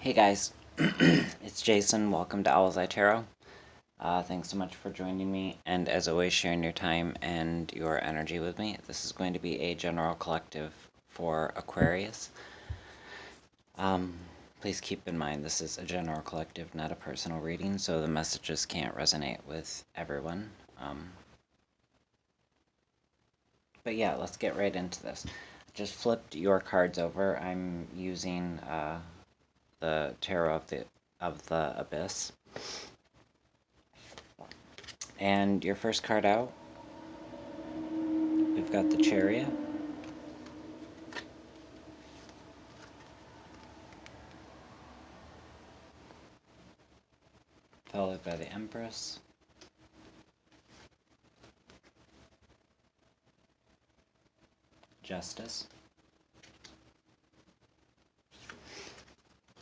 Hey guys, it's Jason. Welcome to Owlets Tarot. Thanks so much for joining me, and as always, sharing your time and your energy with me. This is going to be a general collective for Aquarius. Please keep in mind this is a general collective, not a personal reading, so the messages can't resonate with everyone. But yeah, let's get right into this. Just flipped your cards over. I'm using the Tarot of the Abyss. And your first card out, we've got the Chariot. Followed by the Empress. Justice.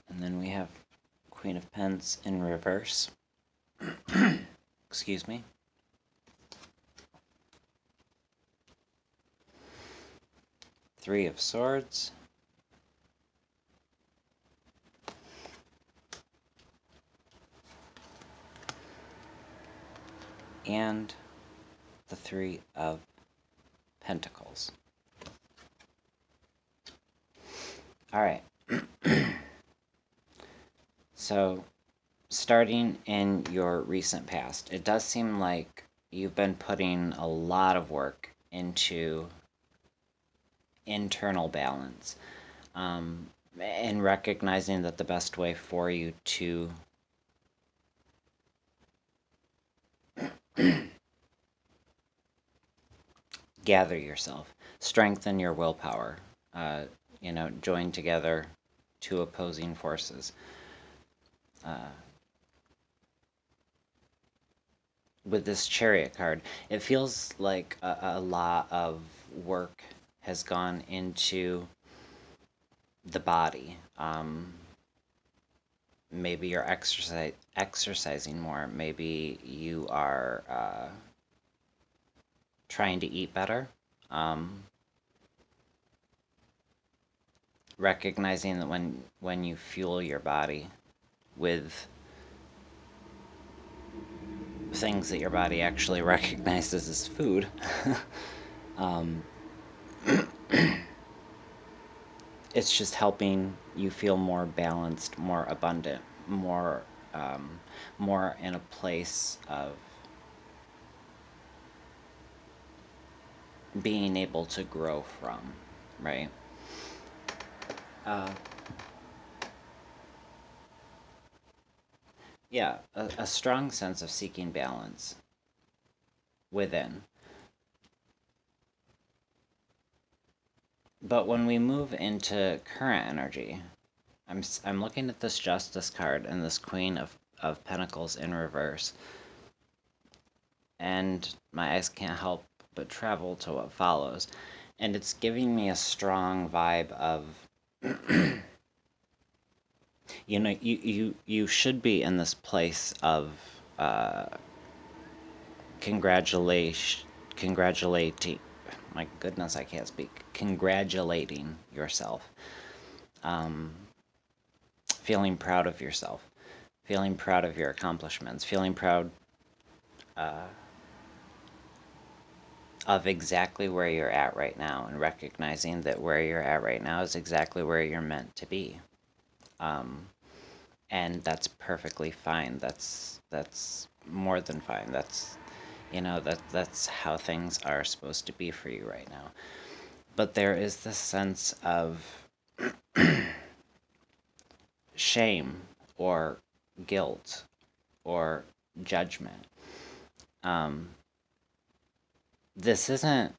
And then we have Queen of Pentacles in reverse. Excuse me. Three of Swords. And the Three of Pentacles. Alright. So, starting in your recent past, it does seem like you've been putting a lot of work into internal balance, and recognizing that the best way for you to gather yourself, strengthen your willpower, join together two opposing forces. With this Chariot card, it feels like a lot of work has gone into the body. Maybe you're exercising more. Maybe you are trying to eat better. Recognizing that when you fuel your body with things that your body actually recognizes as food, it's just helping you feel more balanced, more abundant, more in a place of being able to grow from, right? Yeah, a strong sense of seeking balance within. But when we move into current energy, I'm looking at this Justice card and this Queen of Pentacles in reverse, and my eyes can't help but travel to what follows, and it's giving me a strong vibe of you should be in this place of congratulating, my goodness, I can't speak, congratulating yourself, feeling proud of yourself, feeling proud of your accomplishments, feeling proud of exactly where you're at right now, and recognizing that where you're at right now is exactly where you're meant to be. And that's perfectly fine. That's more than fine. That's how things are supposed to be for you right now. But there is this sense of shame or guilt or judgment. This isn't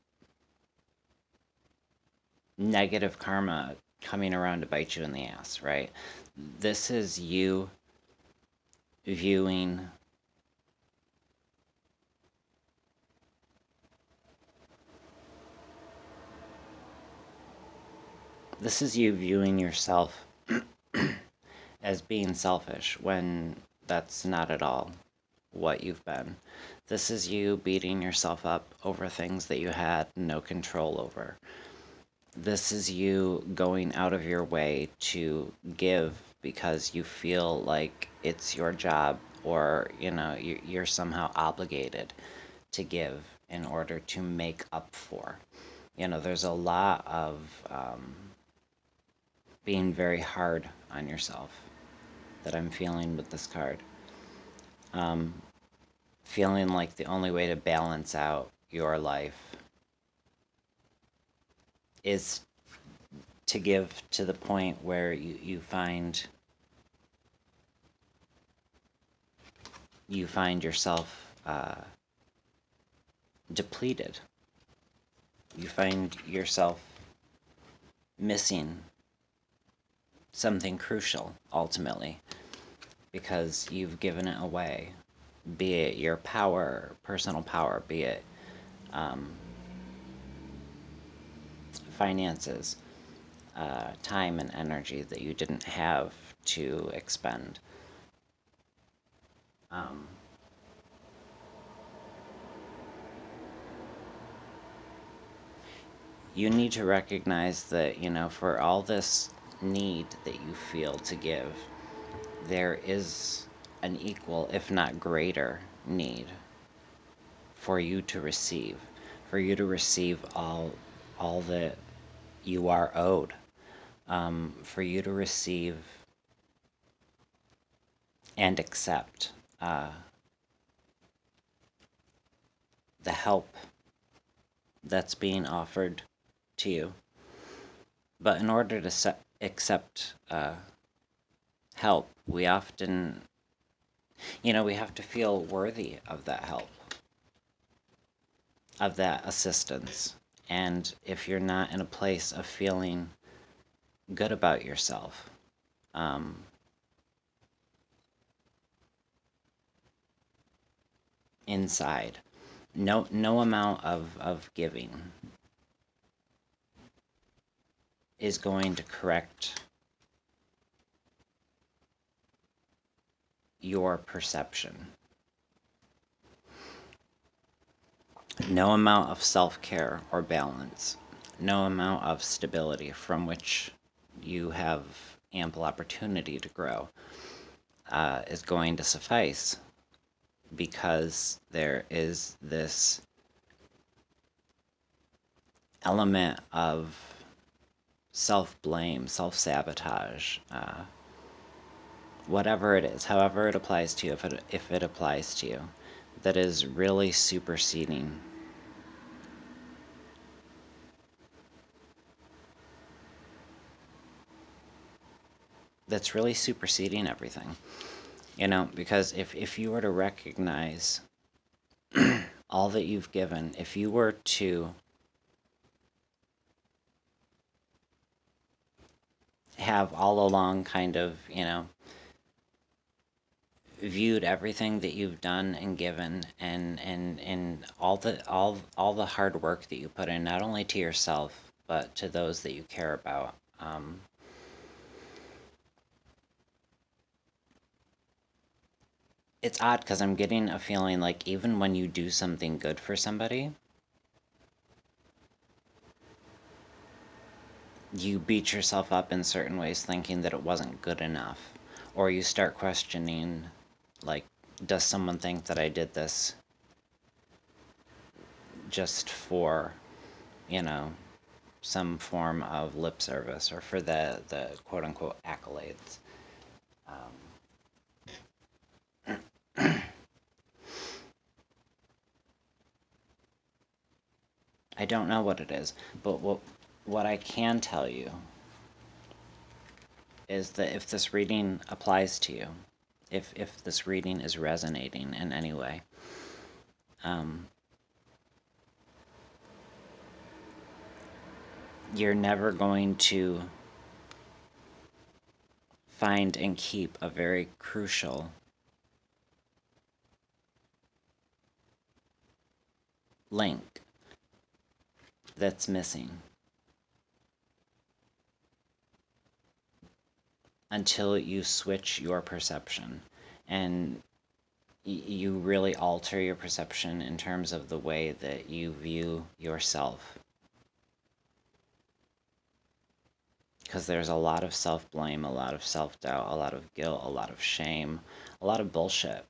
negative karma coming around to bite you in the ass, right? This is you viewing yourself as being selfish when that's not at all what you've been. This is you beating yourself up over things that you had no control over. This is you going out of your way to give because you feel like it's your job, or you're somehow obligated to give in order to make up for. There's a lot of being very hard on yourself that I'm feeling with this card. Feeling like the only way to balance out your life is to give to the point where you find yourself depleted. You find yourself missing something crucial, ultimately, because you've given it away, be it your power, personal power, be it finances, time and energy that you didn't have to expend. You need to recognize that, for all this need that you feel to give, there is an equal, if not greater, need for you to receive, all that you are owed, for you to receive and accept the help that's being offered to you. But in order to accept help, we often, we have to feel worthy of that help, of that assistance. And if you're not in a place of feeling good about yourself, inside, no amount of giving is going to correct your perception. No amount of self-care or balance, no amount of stability from which you have ample opportunity to grow is going to suffice, because there is this element of self-blame, self-sabotage, whatever it is, however it applies to you, if it applies to you, that is really superseding everything. Because if you were to recognize all that you've given, if you were to have all along kind of, viewed everything that you've done and given, and all the hard work that you put in, not only to yourself but to those that you care about, it's odd because I'm getting a feeling like even when you do something good for somebody, you beat yourself up in certain ways thinking that it wasn't good enough. Or you start questioning, like, does someone think that I did this just for, some form of lip service, or for the quote-unquote accolades? I don't know what it is, but what I can tell you is that if this reading applies to you, if this reading is resonating in any way, you're never going to find and keep a very crucial link that's missing until you switch your perception and you really alter your perception in terms of the way that you view yourself. because there's a lot of self-blame, a lot of self-doubt, a lot of guilt, a lot of shame, a lot of bullshit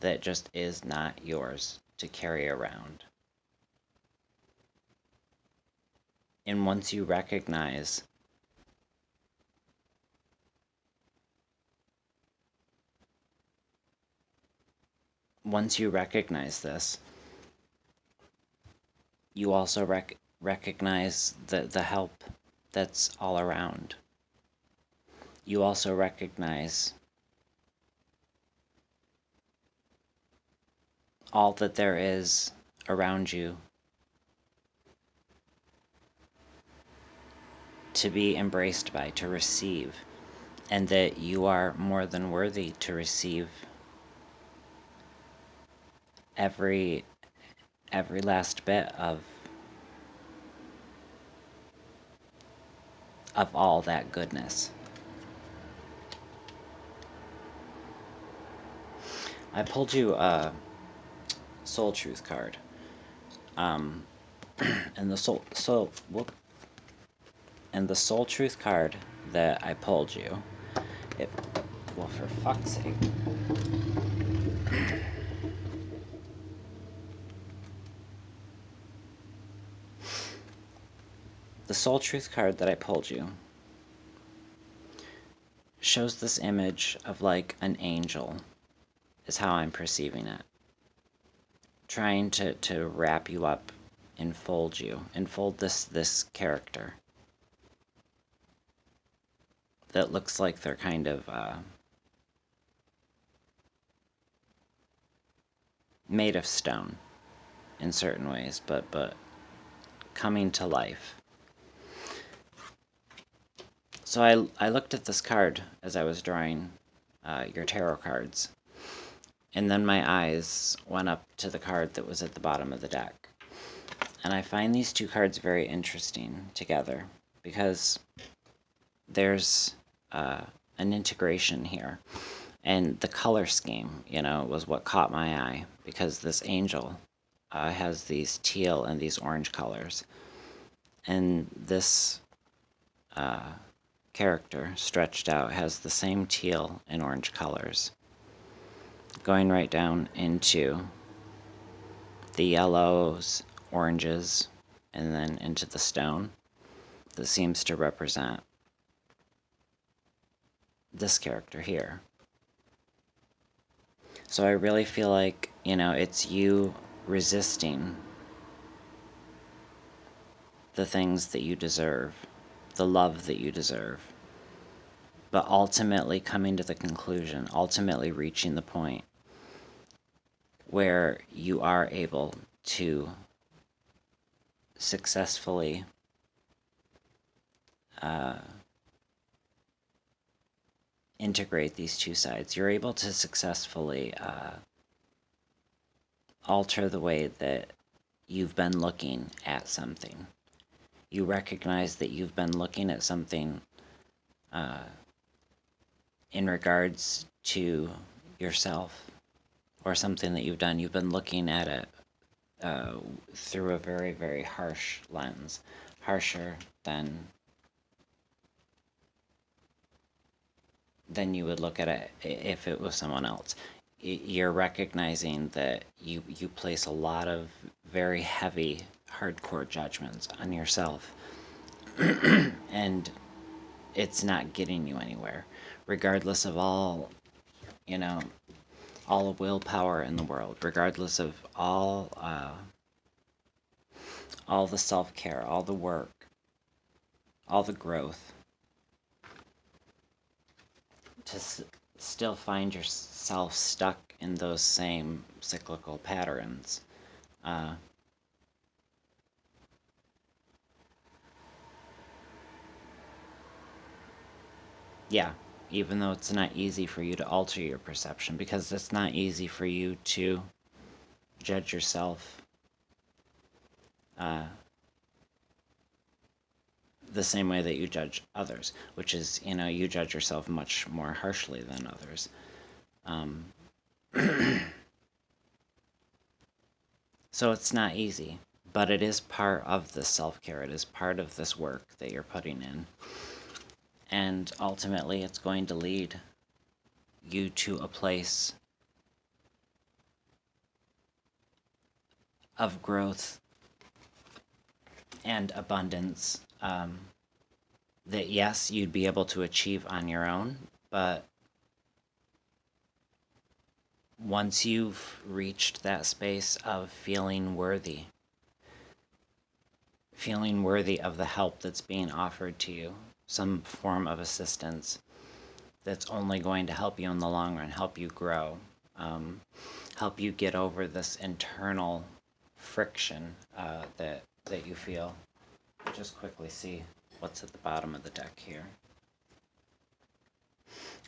that just is not yours to carry around. And once you recognize this, you also recognize the help that's all around. You also recognize all that there is around you to be embraced by, to receive, and that you are more than worthy to receive every last bit of all that goodness. I pulled you a Soul Truth card. And the Soul Truth card that I pulled you, well, for fuck's sake. The Soul Truth card that I pulled you shows this image of like an angel, is how I'm perceiving it. Trying to wrap you up, enfold this character that looks like they're kind of made of stone in certain ways, but coming to life. So I looked at this card as I was drawing your tarot cards, and then my eyes went up to the card that was at the bottom of the deck. And I find these two cards very interesting together because there's an integration here. And the color scheme, was what caught my eye, because this angel has these teal and these orange colors. And this character, stretched out, has the same teal and orange colors, going right down into the yellows, oranges, and then into the stone that seems to represent this character here. So I really feel like, it's you resisting the things that you deserve, the love that you deserve, but ultimately coming to the conclusion, ultimately reaching the point where you are able to successfully integrate these two sides. You're able to successfully alter the way that you've been looking at something. You recognize that you've been looking at something in regards to yourself or something that you've done. You've been looking at it through a very, very harsh lens, harsher than you would look at it if it was someone else. You're recognizing that you place a lot of very heavy, hardcore judgments on yourself, and it's not getting you anywhere, regardless of all the willpower in the world, regardless of all the self-care, all the work, all the growth. To still find yourself stuck in those same cyclical patterns. Yeah, even though it's not easy for you to alter your perception, because it's not easy for you to judge yourself the same way that you judge others, which is, you judge yourself much more harshly than others. So it's not easy, but it is part of this self-care. It is part of this work that you're putting in. And ultimately, it's going to lead you to a place of growth and abundance that, yes, you'd be able to achieve on your own, but once you've reached that space of feeling worthy of the help that's being offered to you, some form of assistance that's only going to help you in the long run, help you grow, help you get over this internal friction that you feel. Just quickly see what's at the bottom of the deck here.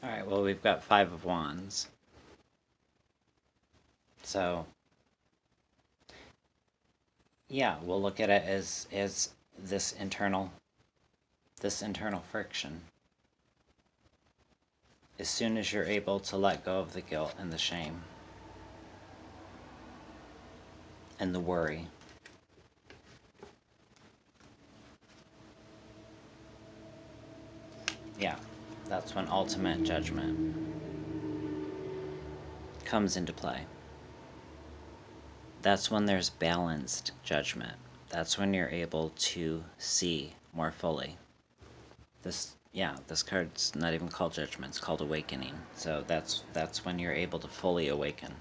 All right, well, we've got 5 of Wands. So, yeah, we'll look at it as this internal friction. As soon as you're able to let go of the guilt and the shame and the worry, yeah, that's when ultimate judgment comes into play. That's when there's balanced judgment. That's when you're able to see more fully. This card's not even called judgment, it's called awakening. So that's when you're able to fully awaken.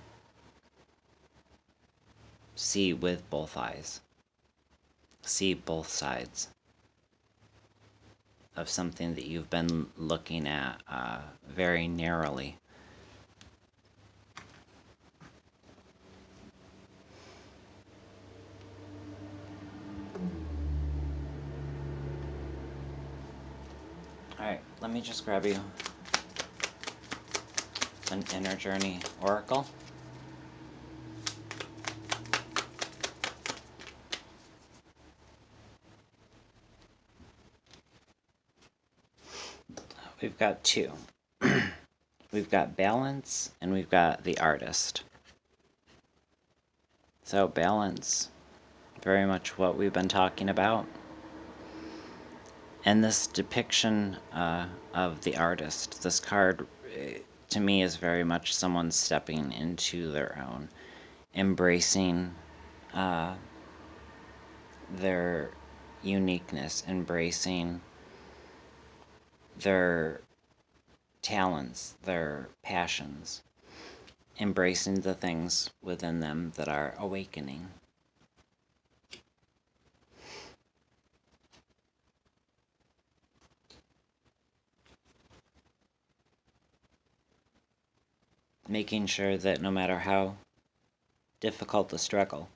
See with both eyes. See both sides of something that you've been looking at very narrowly. Alright, let me just grab you an inner journey oracle. We've got 2. We've got balance and we've got the artist. So balance, very much what we've been talking about. And this depiction of the artist, this card, to me, is very much someone stepping into their own, embracing their uniqueness, embracing their talents, their passions, embracing the things within them that are awakening. Making sure that no matter how difficult the struggle,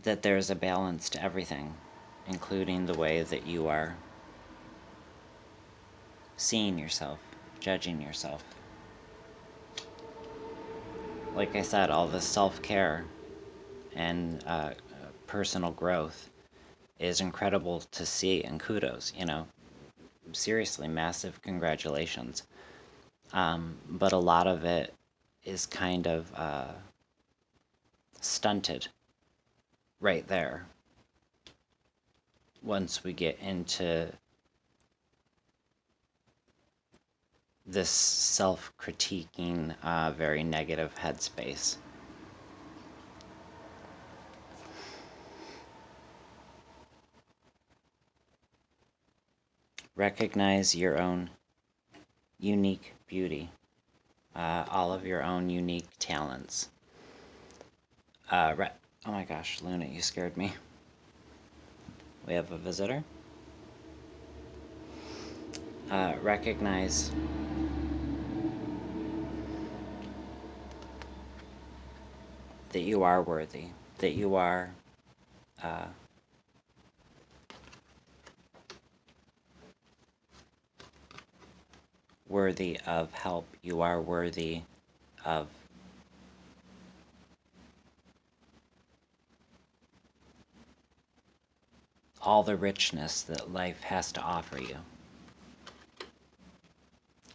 that there's a balance to everything, including the way that you are seeing yourself, judging yourself. Like I said, all this self-care and personal growth is incredible to see, and kudos, seriously, massive congratulations. But a lot of it is kind of stunted right there once we get into this self-critiquing, very negative headspace. Recognize your own unique beauty, all of your own unique talents. Oh my gosh, Luna, you scared me. We have a visitor. Recognize that you are worthy, that you are worthy of help, you are worthy of all the richness that life has to offer you.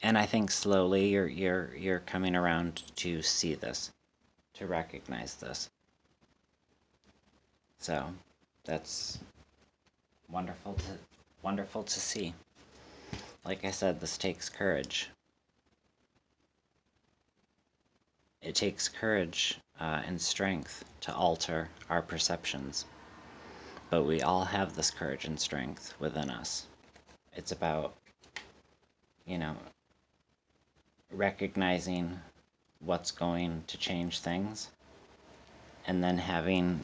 And I think slowly you're coming around to see this, to recognize this. So that's wonderful to see. like I said, this takes courage. It takes courage and strength to alter our perceptions. But we all have this courage and strength within us. It's about, you know, recognizing what's going to change things and then having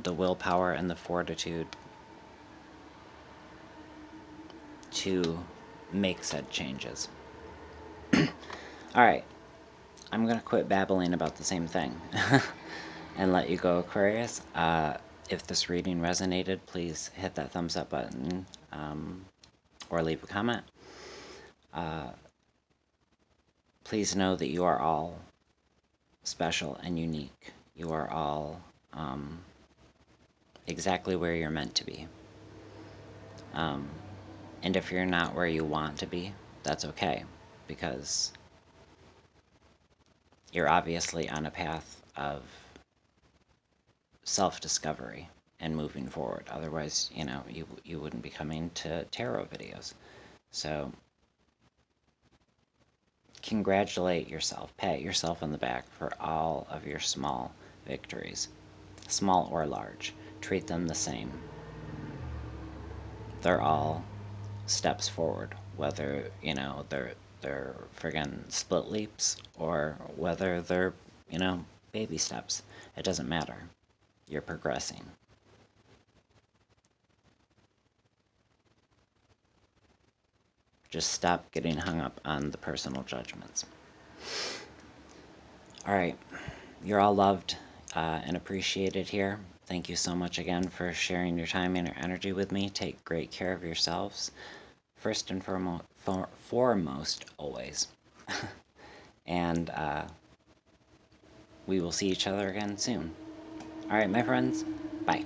the willpower and the fortitude to make said changes. Alright, I'm going to quit babbling about the same thing and let you go, Aquarius. If this reading resonated, please hit that thumbs up button or leave a comment. Please know that you are all special and unique. You are all exactly where you're meant to be. And if you're not where you want to be, that's okay, because you're obviously on a path of self-discovery and moving forward. Otherwise, you wouldn't be coming to tarot videos. So congratulate yourself, pat yourself on the back for all of your small victories, small or large. Treat them the same. They're all steps forward, whether they're friggin' split leaps or whether they're baby steps. It doesn't matter. You're progressing. Just stop getting hung up on the personal judgments. Alright, you're all loved and appreciated here. Thank you so much again for sharing your time and your energy with me. Take great care of yourselves, first and foremost always. And we will see each other again soon. Alright, my friends, bye.